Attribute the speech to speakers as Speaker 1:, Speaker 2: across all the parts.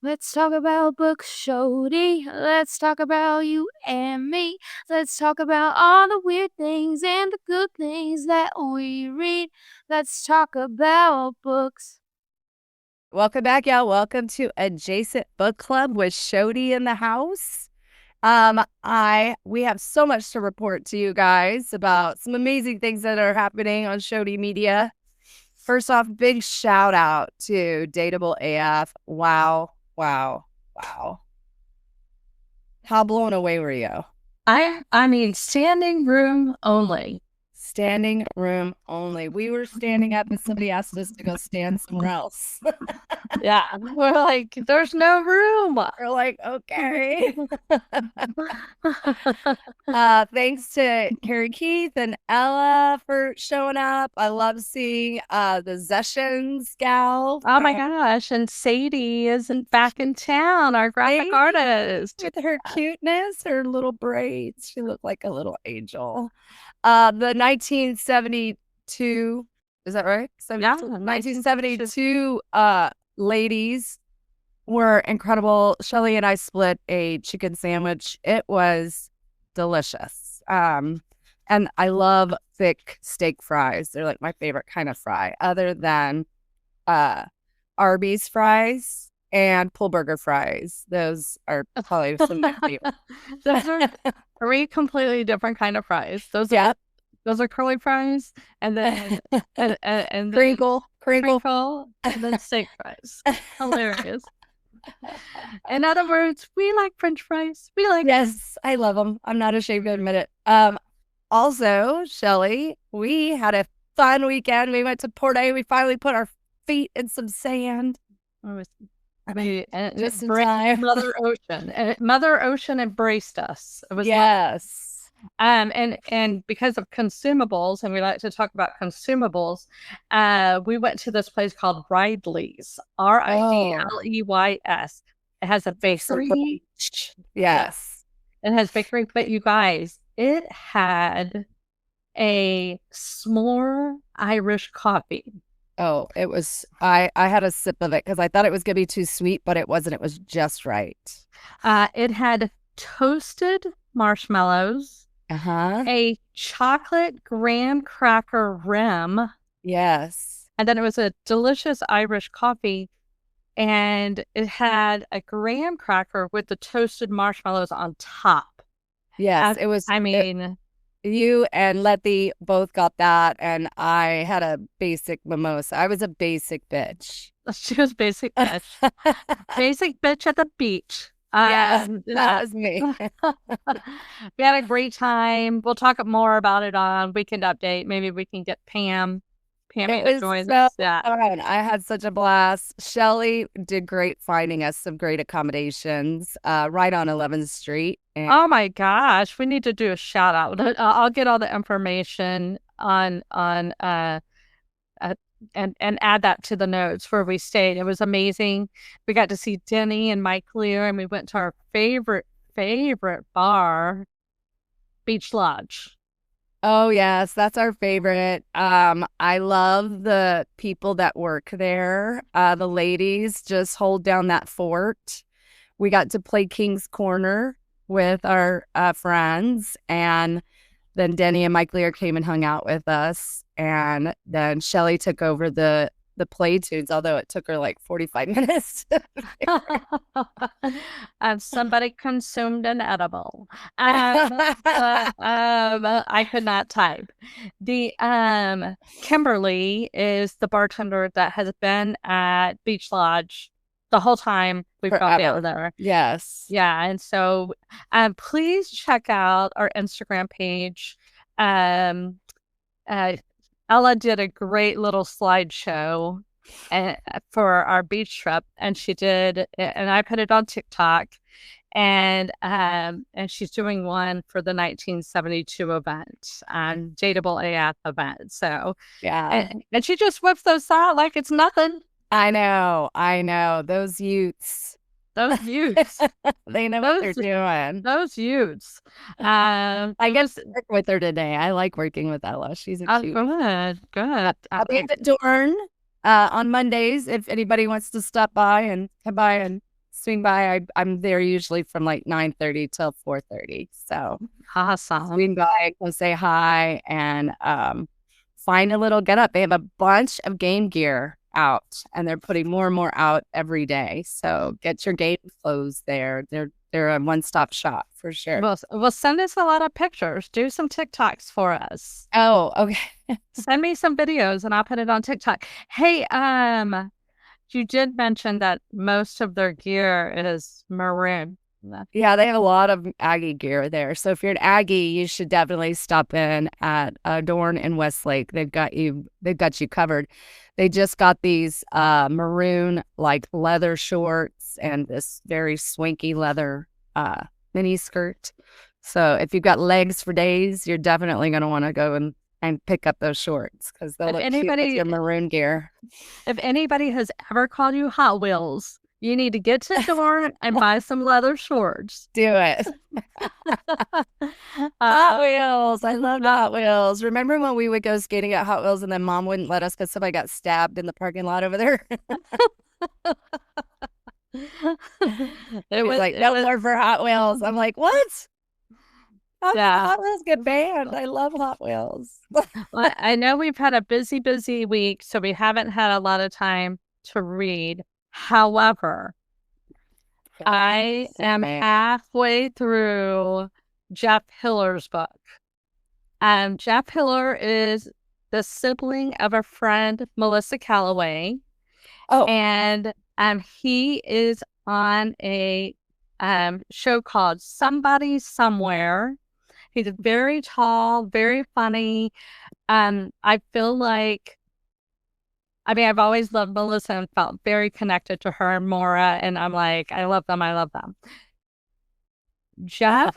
Speaker 1: Let's talk about books, Shody. Let's talk about you and me. Let's talk about all the weird things and the good things that we read. Let's talk about books.
Speaker 2: Welcome back, y'all. Welcome to Adjacent Book Club with Shody in the house. We have so much to report to you guys about some amazing things that are happening on ShodyMedia. First off, big shout out to Dateable AF. Wow. How blown away were you?
Speaker 3: I mean, standing room only.
Speaker 2: Standing room only. We were standing up and somebody asked us to go stand somewhere else.
Speaker 3: Yeah. We're like, there's no room.
Speaker 2: We're like, okay. Thanks to Couri Keith and Ella for showing up. I love seeing the Sessions gal.
Speaker 3: Oh my gosh. And Sadie isn't back in town, our graphic artist.
Speaker 2: With her cuteness, her little braids. She looked like a little angel. The 1972, is that right?
Speaker 3: Yeah.
Speaker 2: 1972 ladies were incredible. Shelly and I split a chicken sandwich. It was delicious. And I love thick steak fries. They're like my favorite kind of fry, other than Arby's fries and pull burger fries. Those are probably some of my favorite.
Speaker 3: Those are three completely different kind of fries. Those are curly fries, and then and
Speaker 2: crinkle,
Speaker 3: and then steak fries. Hilarious. In other words, we like French fries.
Speaker 2: Yes, I love them. I'm not ashamed to admit it. Also, Shelly, we had a fun weekend. We went to Port A. We finally put our feet in some sand.
Speaker 3: Just Mother Ocean. Mother Ocean embraced us. It was
Speaker 2: yes.
Speaker 3: And because of consumables, and we like to talk about consumables, we went to this place called Ridley's, Ridleys. It has a bakery.
Speaker 2: Yes.
Speaker 3: It has bakery, but you guys, it had a s'more Irish coffee.
Speaker 2: Oh, it was, I had a sip of it because I thought it was going to be too sweet, but it wasn't. It was just right.
Speaker 3: It had toasted marshmallows, a chocolate graham cracker rim.
Speaker 2: Yes.
Speaker 3: And then it was a delicious Irish coffee. And it had a graham cracker with the toasted marshmallows on top.
Speaker 2: Yes, it was. You and Letty both got that, and I had a basic mimosa. I was a basic bitch.
Speaker 3: She was basic bitch. Basic bitch at the beach.
Speaker 2: Yes, that was me.
Speaker 3: We had a great time. We'll talk more about it on Weekend Update. Maybe we can get Pam.
Speaker 2: It was so fun. I had such a blast. Shelly did great finding us some great accommodations right on 11th Street.
Speaker 3: Oh my gosh, we need to do a shout out. I'll get all the information on and add that to the notes where we stayed. It was amazing. We got to see Denny and Mike Lear, and we went to our favorite bar, Beach Lodge.
Speaker 2: Oh yes, that's our favorite. I love the people that work there. The ladies just hold down that fort. We got to play King's Corner with our friends, and then Denny and Mike Lear came and hung out with us, and then Shelly took over the play tunes, although it took her like 45 minutes.
Speaker 3: And somebody consumed an edible. I could not type. The Kimberly is the bartender that has been at Beach Lodge the whole time we've gone down there.
Speaker 2: Yes.
Speaker 3: Yeah. And so please check out our Instagram page. Ella did a great little slideshow for our beach trip, and she did, and I put it on TikTok, and she's doing one for the 1972 event, Dateable AF event. So
Speaker 2: yeah,
Speaker 3: and she just whips those out like it's nothing.
Speaker 2: I know. Those youths.
Speaker 3: They
Speaker 2: know what they're doing.
Speaker 3: Those youths.
Speaker 2: I guess to work with her today. I like working with Ella. She's a cute.
Speaker 3: Good.
Speaker 2: I'll be at Adorn on Mondays if anybody wants to stop by and come by and swing by. I'm there usually from like 9:30 till 4:30. So
Speaker 3: Awesome.
Speaker 2: swing by, come say hi, and find a little get up. They have a bunch of game gear out, and they're putting more and more out every day. So get your game clothes there. They're a one-stop shop for sure.
Speaker 3: Well, send us a lot of pictures. Do some TikToks for us.
Speaker 2: Oh, okay.
Speaker 3: Send me some videos and I'll put it on TikTok. Hey, you did mention that most of their gear is maroon.
Speaker 2: Yeah, they have a lot of Aggie gear there. So if you're an Aggie, you should definitely stop in at Adorn in Westlake. They've got you covered. They just got these maroon like leather shorts and this very swanky leather mini skirt. So if you've got legs for days, you're definitely going to want to go and pick up those shorts because they'll look cute with your maroon gear.
Speaker 3: If anybody has ever called you Hot Wheels, you need to get to Adorn and buy some leather shorts.
Speaker 2: Do it. Hot Wheels. I love Hot Wheels. Remember when we would go skating at Hot Wheels and then Mom wouldn't let us because somebody got stabbed in the parking lot over there? It was like, no more for Hot Wheels. I'm like, what? Hot Wheels get banned. I love Hot Wheels.
Speaker 3: Well, I know we've had a busy week, so we haven't had a lot of time to read. However, I am halfway through Jeff Hiller's book. Jeff Hiller is the sibling of a friend, Melissa Calloway.
Speaker 2: Oh.
Speaker 3: And he is on a show called Somebody Somewhere. He's very tall, very funny. I feel like, I've always loved Melissa and felt very connected to her and Maura, and I'm like, I love them. Jeff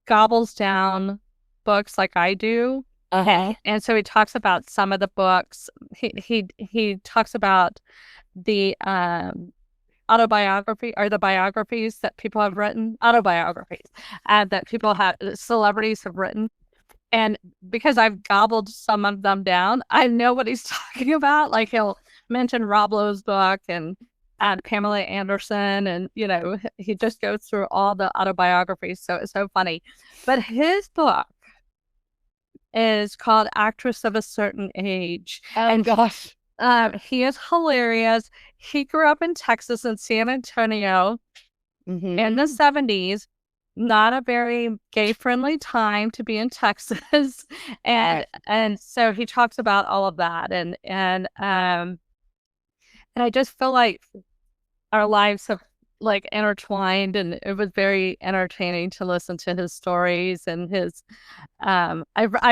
Speaker 3: gobbles down books like I do.
Speaker 2: Okay.
Speaker 3: And so he talks about some of the books. He talks about the autobiography or the biographies that people have written, autobiographies that celebrities have written. And because I've gobbled some of them down, I know what he's talking about. Like he'll mention Rob Lowe's book and Pamela Anderson, and he just goes through all the autobiographies. So it's so funny. But his book is called Actress of a Certain Age.
Speaker 2: Oh, gosh.
Speaker 3: He is hilarious. He grew up in Texas in San Antonio in the 70s. Not a very gay-friendly time to be in Texas. And so he talks about all of that. And I just feel like our lives have like intertwined, and it was very entertaining to listen to his stories and his I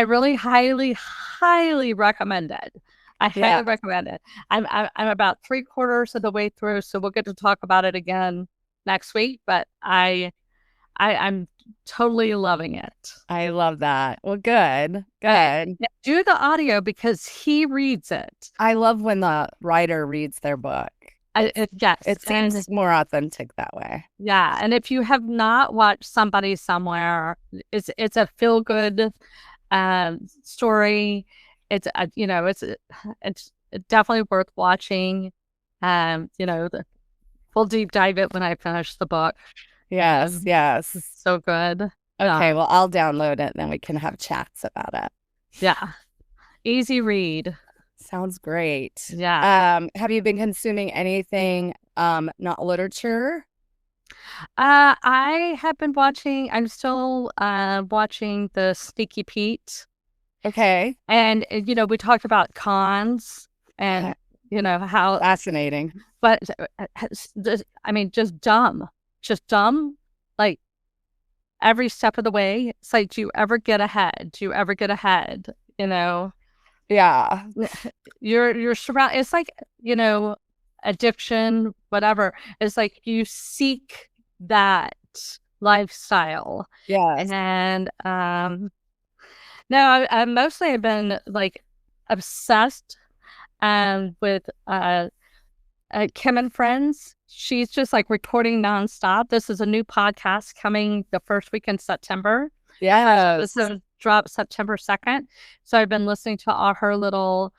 Speaker 3: really highly recommend it. I highly recommend it. I'm about 3/4 of the way through, so we'll get to talk about it again next week, but I'm totally loving it.
Speaker 2: I love that. Well, good.
Speaker 3: Do the audio because he reads it.
Speaker 2: I love when the writer reads their book.
Speaker 3: Yes.
Speaker 2: It seems more authentic that way.
Speaker 3: Yeah. And if you have not watched Somebody Somewhere, it's a feel-good story. It's it's definitely worth watching. We'll deep dive it when I finish the book.
Speaker 2: Yes.
Speaker 3: It's so good.
Speaker 2: Okay, well, I'll download it and then we can have chats about it.
Speaker 3: Yeah. Easy read.
Speaker 2: Sounds great.
Speaker 3: Yeah.
Speaker 2: Have you been consuming anything not literature?
Speaker 3: I have been watching, I'm still watching the Sneaky Pete.
Speaker 2: Okay.
Speaker 3: And we talked about cons and how
Speaker 2: fascinating.
Speaker 3: But just dumb, like every step of the way. It's like, do you ever get ahead?
Speaker 2: Yeah.
Speaker 3: You're surrounded. It's like, addiction, whatever. It's like you seek that lifestyle.
Speaker 2: Yeah.
Speaker 3: And no, I mostly have been like obsessed with Kim and Friends. She's just like recording nonstop. This is a new podcast coming the first week in September.
Speaker 2: Yeah.
Speaker 3: This is drop September 2nd. So I've been listening to all her little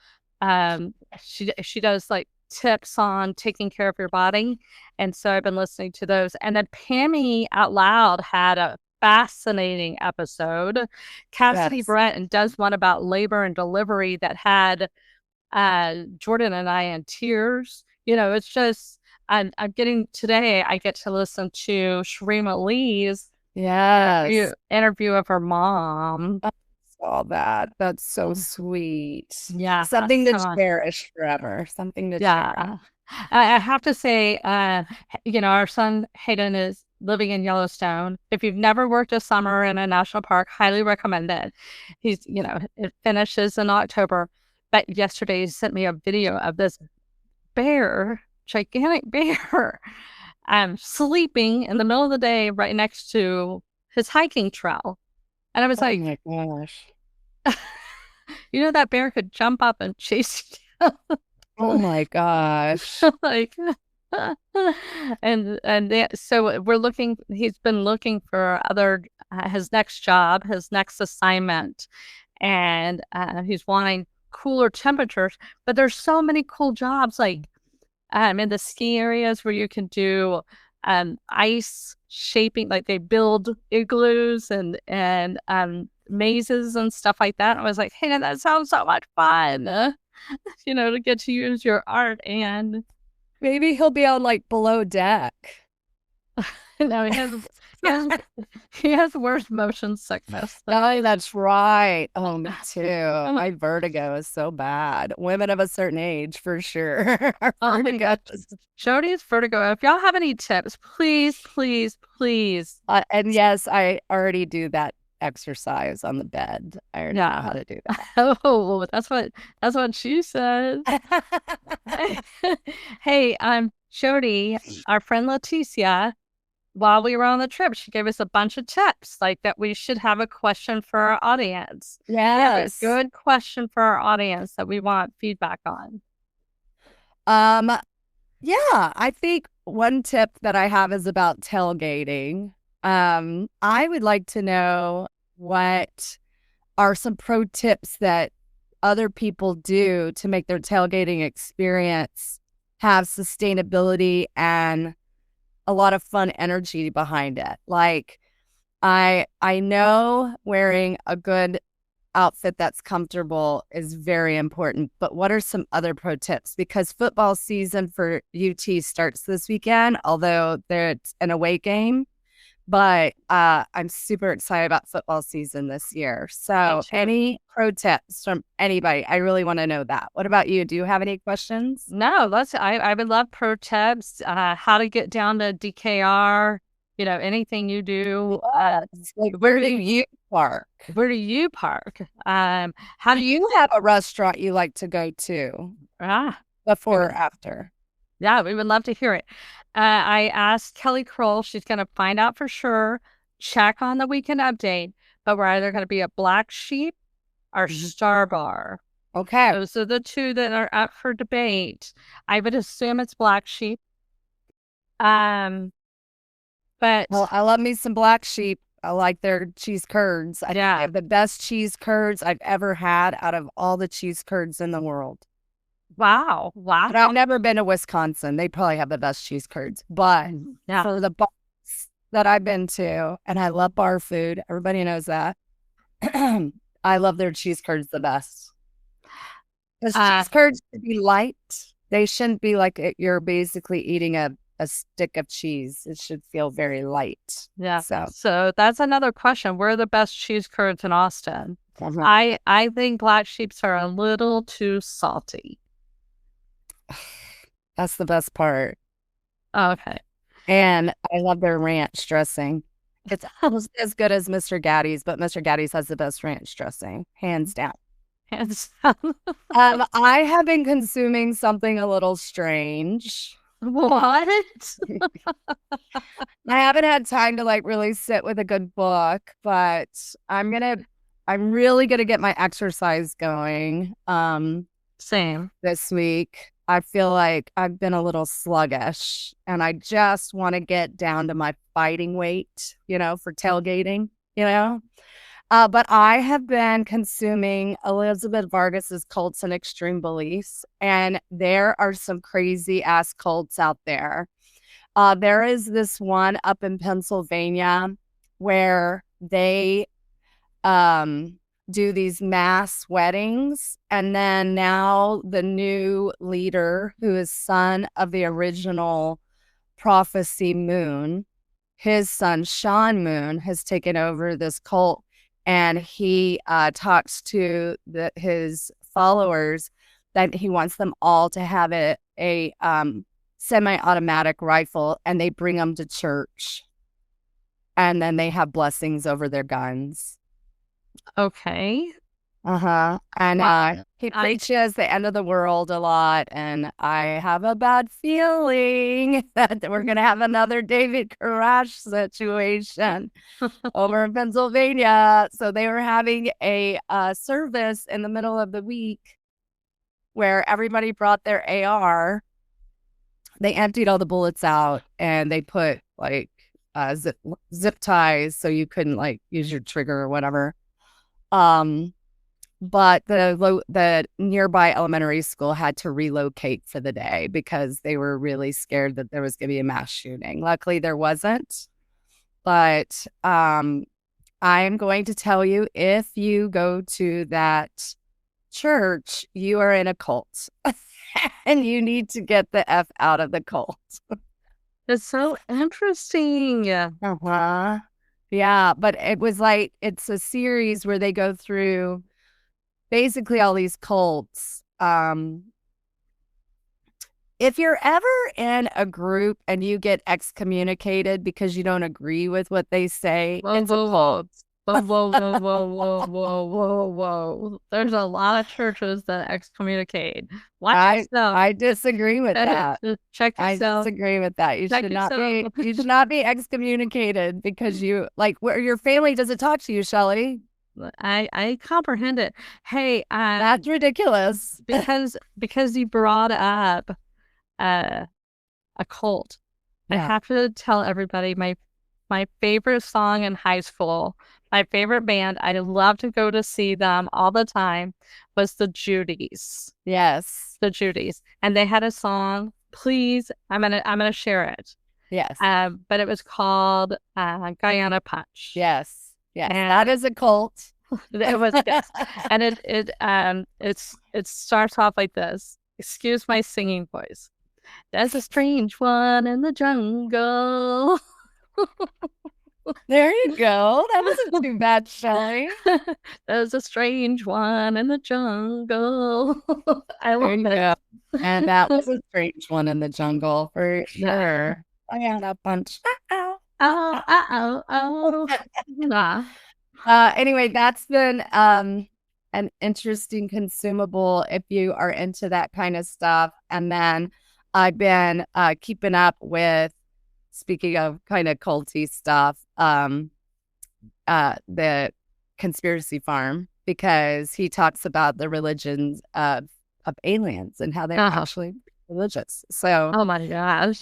Speaker 3: she does like tips on taking care of your body. And so I've been listening to those. And then Pammy Out Loud had a fascinating episode. Cassidy
Speaker 2: Yes.
Speaker 3: Brent does one about labor and delivery that had Jordan and I in tears. It's just, I'm getting today, I get to listen to Sharima Lee's
Speaker 2: Yes.
Speaker 3: interview of her mom.
Speaker 2: I saw that. That's so sweet.
Speaker 3: Yeah.
Speaker 2: Something to cherish forever. Something to cherish.
Speaker 3: I have to say, our son Hayden is living in Yellowstone. If you've never worked a summer in a national park, highly recommend it. He's, it finishes in October. But yesterday he sent me a video of this bear, gigantic bear, sleeping in the middle of the day right next to his hiking trail. And I was like,
Speaker 2: oh my gosh.
Speaker 3: That bear could jump up and chase you.
Speaker 2: Oh my gosh.
Speaker 3: So he's been looking for his next job, his next assignment, and he's wanting cooler temperatures, but there's so many cool jobs like in the ski areas where you can do ice shaping, like they build igloos and mazes and stuff like that. I was like, hey, that sounds so much fun, to get to use your art. And
Speaker 2: maybe he'll be on like below deck.
Speaker 3: No, he has worse motion sickness.
Speaker 2: Oh, that's right. Oh, me too. My vertigo is so bad. Women of a certain age, for sure.
Speaker 3: Oh my gosh. Jody's vertigo. If y'all have any tips, please, please, please.
Speaker 2: And yes, I already do that exercise on the bed. I already know how to do that.
Speaker 3: Oh, that's what she said. Hey, Jody, our friend Leticia, while we were on the trip, she gave us a bunch of tips, like that we should have a question for our audience.
Speaker 2: Yes.
Speaker 3: A good question for our audience that we want feedback on.
Speaker 2: Yeah, I think one tip that I have is about tailgating. I would like to know what are some pro tips that other people do to make their tailgating experience have sustainability and a lot of fun energy behind it. Like I know wearing a good outfit that's comfortable is very important, but what are some other pro tips? Because football season for UT starts this weekend, although it's an away game. But I'm super excited about football season this year. So any pro tips from anybody? I really want to know that. What about you? Do you have any questions?
Speaker 3: No, I would love pro tips, how to get down to DKR, anything you do.
Speaker 2: Like, where do you park?
Speaker 3: Where do you park?
Speaker 2: How do you have a restaurant you like to go to? Before or after?
Speaker 3: Yeah, we would love to hear it. I asked Kelly Kroll, she's going to find out for sure, check on the weekend update, but we're either going to be a Black Sheep or Star Bar.
Speaker 2: Okay.
Speaker 3: Those are the two that are up for debate. I would assume it's Black Sheep. But
Speaker 2: well, I love me some Black Sheep. I like their cheese curds. I have the best cheese curds I've ever had out of all the cheese curds in the world.
Speaker 3: Wow.
Speaker 2: But I've never been to Wisconsin. They probably have the best cheese curds. But for the bars that I've been to, and I love bar food, everybody knows that. I love their cheese curds the best. Because cheese curds should be light. They shouldn't be like you're basically eating a stick of cheese. It should feel very light.
Speaker 3: Yeah. So that's another question. Where are the best cheese curds in Austin? I think Black Sheeps are a little too salty.
Speaker 2: That's the best part.
Speaker 3: Okay.
Speaker 2: And I love their ranch dressing. It's almost as good as Mr. Gatti's, but Mr. Gatti's has the best ranch dressing, hands down.
Speaker 3: Hands down.
Speaker 2: I have been consuming something a little strange.
Speaker 3: What?
Speaker 2: I haven't had time to really sit with a good book, but I'm really gonna get my exercise going.
Speaker 3: Same.
Speaker 2: This week. I feel like I've been a little sluggish and I just want to get down to my fighting weight, for tailgating, But I have been consuming Elizabeth Vargas's Cults and Extreme Beliefs, and there are some crazy ass cults out there. There is this one up in Pennsylvania where they do these mass weddings, and then now the new leader, who is son of the original Prophecy Moon, his son Sean Moon has taken over this cult, and he talks to his followers that he wants them all to have a semi-automatic rifle, and they bring them to church, and then they have blessings over their guns.
Speaker 3: Okay.
Speaker 2: And he preaches the end of the world a lot, and I have a bad feeling that we're going to have another David Koresh situation over in Pennsylvania. So they were having a service in the middle of the week where everybody brought their AR. They emptied all the bullets out, and they put like zip ties so you couldn't like use your trigger or whatever. But the nearby elementary school had to relocate for the day because they were really scared that there was going to be a mass shooting. Luckily, there wasn't. But I'm going to tell you, if you go to that church, you are in a cult. And you need to get the F out of the cult.
Speaker 3: It's so interesting.
Speaker 2: Yeah, but it was like, it's a series where they go through basically all these cults. If you're ever in a group and you get excommunicated because you don't agree with what they say, it's a cult.
Speaker 3: Whoa. There's a lot of churches that excommunicate.
Speaker 2: I disagree with that.
Speaker 3: Check yourself.
Speaker 2: I disagree with that. You should not be excommunicated because you, like, where your family doesn't talk to you, Shelly.
Speaker 3: I comprehend it. Hey,
Speaker 2: that's ridiculous.
Speaker 3: because you brought up a cult. Yeah. I have to tell everybody my favorite song in high school, my favorite band, I love to go to see them all the time, was the Judys.
Speaker 2: Yes.
Speaker 3: The Judys. And they had a song, please, I'm gonna share it.
Speaker 2: Yes.
Speaker 3: But it was called Guyana Punch.
Speaker 2: Yes. Yes. And that is a cult.
Speaker 3: It was, yes. And it starts off like this. Excuse my singing voice. There's a strange one in the jungle.
Speaker 2: There you go. That wasn't too bad, Shelly.
Speaker 3: There's a strange one in the jungle. I love it.
Speaker 2: And that was a strange one in the jungle for sure. I got a bunch. Anyway, that's been an interesting consumable if you are into that kind of stuff. And then I've been keeping up with, speaking of kind of culty stuff, the Conspiracy Farm, because he talks about the religions of aliens and how they're actually religious. So,
Speaker 3: oh my gosh,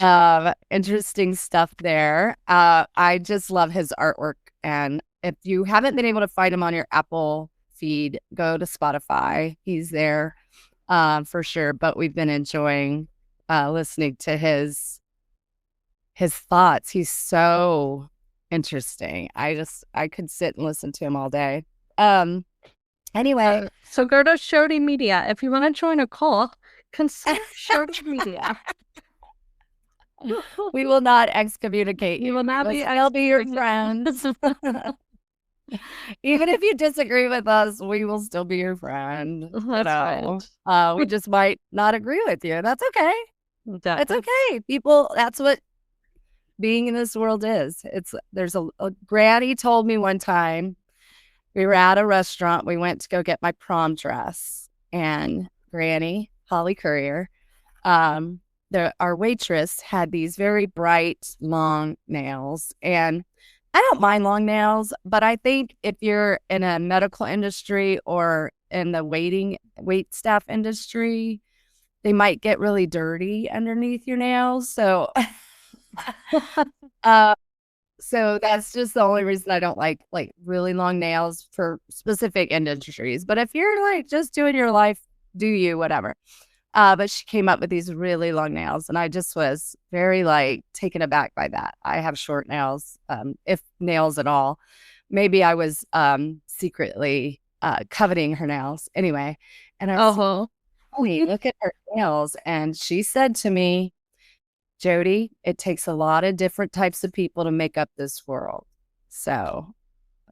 Speaker 2: interesting stuff there. I just love his artwork, and if you haven't been able to find him on your Apple feed, go to Spotify. He's there for sure. But we've been enjoying listening to his thoughts. He's so interesting. I could sit and listen to him all day. Anyway,
Speaker 3: so go to ShodyMedia if you want to join a cult. Consider ShodyMedia.
Speaker 2: We will not excommunicate you.
Speaker 3: We will not be.
Speaker 2: I'll be your friends. Even if you disagree with us, we will still be your friend.
Speaker 3: That's right.
Speaker 2: We just might not agree with you. That's okay. It's okay. People, that's what being in this world is. There's a granny told me one time, we were at a restaurant, we went to go get my prom dress, and Granny Holly Courier, our waitress, had these very bright long nails, and I don't mind long nails, but I think if you're in a medical industry or in the wait staff industry, they might get really dirty underneath your nails. So So that's just the only reason I don't like really long nails for specific industries. But if you're like just doing your life, do you, whatever. But she came up with these really long nails, and I just was very like taken aback by that. I have short nails, if nails at all. Maybe I was secretly coveting her nails anyway. And I was like, "Holy, look at her nails." And she said to me, "Jody, it takes a lot of different types of people to make up this world. So,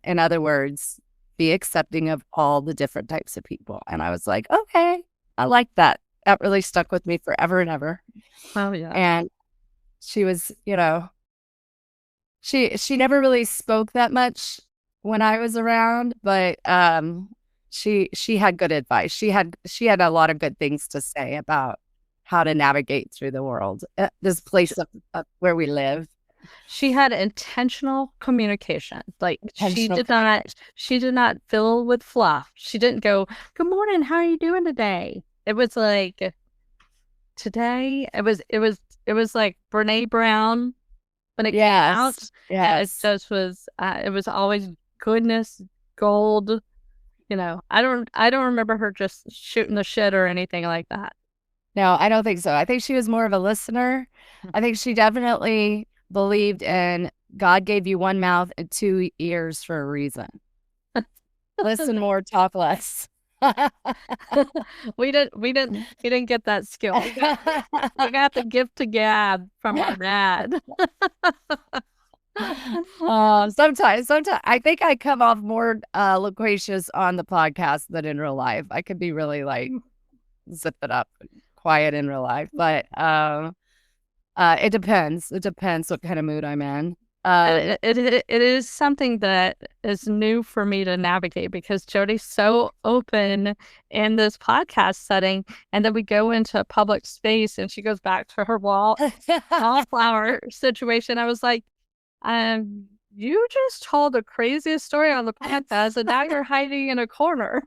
Speaker 2: in other words, be accepting of all the different types of people." And I was like, okay, I like that. That really stuck with me forever and ever.
Speaker 3: Oh yeah.
Speaker 2: And she was, she never really spoke that much when I was around, but she had good advice. She had a lot of good things to say about how to navigate through the world, this place of where we live.
Speaker 3: She had intentional communication. Like she did not fill with fluff. She didn't go, "Good morning, how are you doing today?" It was like today. It was like Brene Brown when it came out.
Speaker 2: Yes.
Speaker 3: It just was. It was always goodness, gold. I don't remember her just shooting the shit or anything like that.
Speaker 2: No, I don't think so. I think she was more of a listener. I think she definitely believed in God gave you one mouth and two ears for a reason. Listen more, talk less.
Speaker 3: We didn't get that skill. We got the gift to gab from our dad.
Speaker 2: Sometimes I think I come off more loquacious on the podcast than in real life. I could be really like zip it up, quiet in real life, but it depends. It depends what kind of mood I'm in.
Speaker 3: It is something that is new for me to navigate because Jody's so open in this podcast setting, and then we go into a public space and she goes back to her wallflower situation. I was like, you just told the craziest story on the podcast, and now you're hiding in a corner.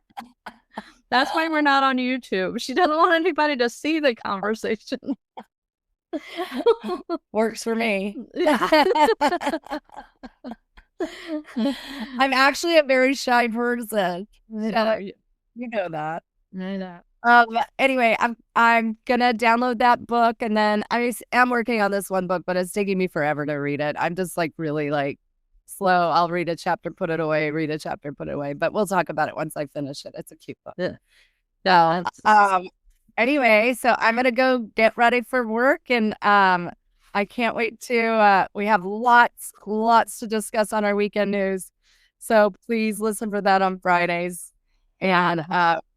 Speaker 3: That's why we're not on YouTube. She doesn't want anybody to see the conversation.
Speaker 2: Works for me.
Speaker 3: Yeah.
Speaker 2: I'm actually a very shy person. You know that.
Speaker 3: I know.
Speaker 2: Anyway, I'm gonna download that book, and then I'm working on this one book, but it's taking me forever to read it. I'm just like really like slow. I'll read a chapter, put it away, read a chapter, put it away. But we'll talk about it once I finish it. It's a cute book.
Speaker 3: Yeah.
Speaker 2: Anyway, so I'm gonna go get ready for work, and I can't wait to. We have lots to discuss on our weekend news, so please listen for that on Fridays, and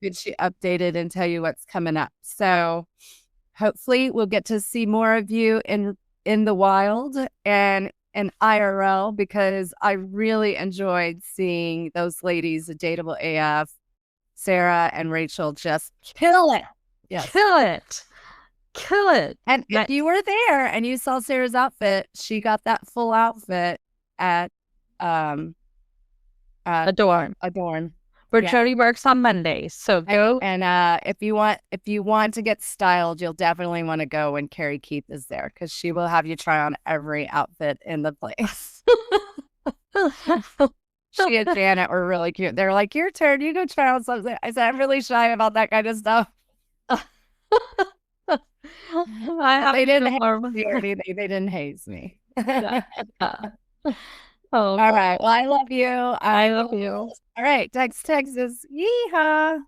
Speaker 2: get you updated and tell you what's coming up. So hopefully we'll get to see more of you in the wild and in IRL, because I really enjoyed seeing those ladies at Dateable AF, Sarah and Rachel, just kill it.
Speaker 3: Yes. Kill it.
Speaker 2: And if you were there and you saw Sarah's outfit, she got that full outfit at
Speaker 3: Adorn. Where Jody works on Mondays. So go.
Speaker 2: And if you want to get styled, you'll definitely want to go when Carrie Keith is there, because she will have you try on every outfit in the place. She and Janet were really cute. They're like, "Your turn, you go try on something." I said, "I'm really shy about that kind of stuff." They didn't haze me. All right. Well, I love you.
Speaker 3: I love you.
Speaker 2: All right. Texas. Yeehaw.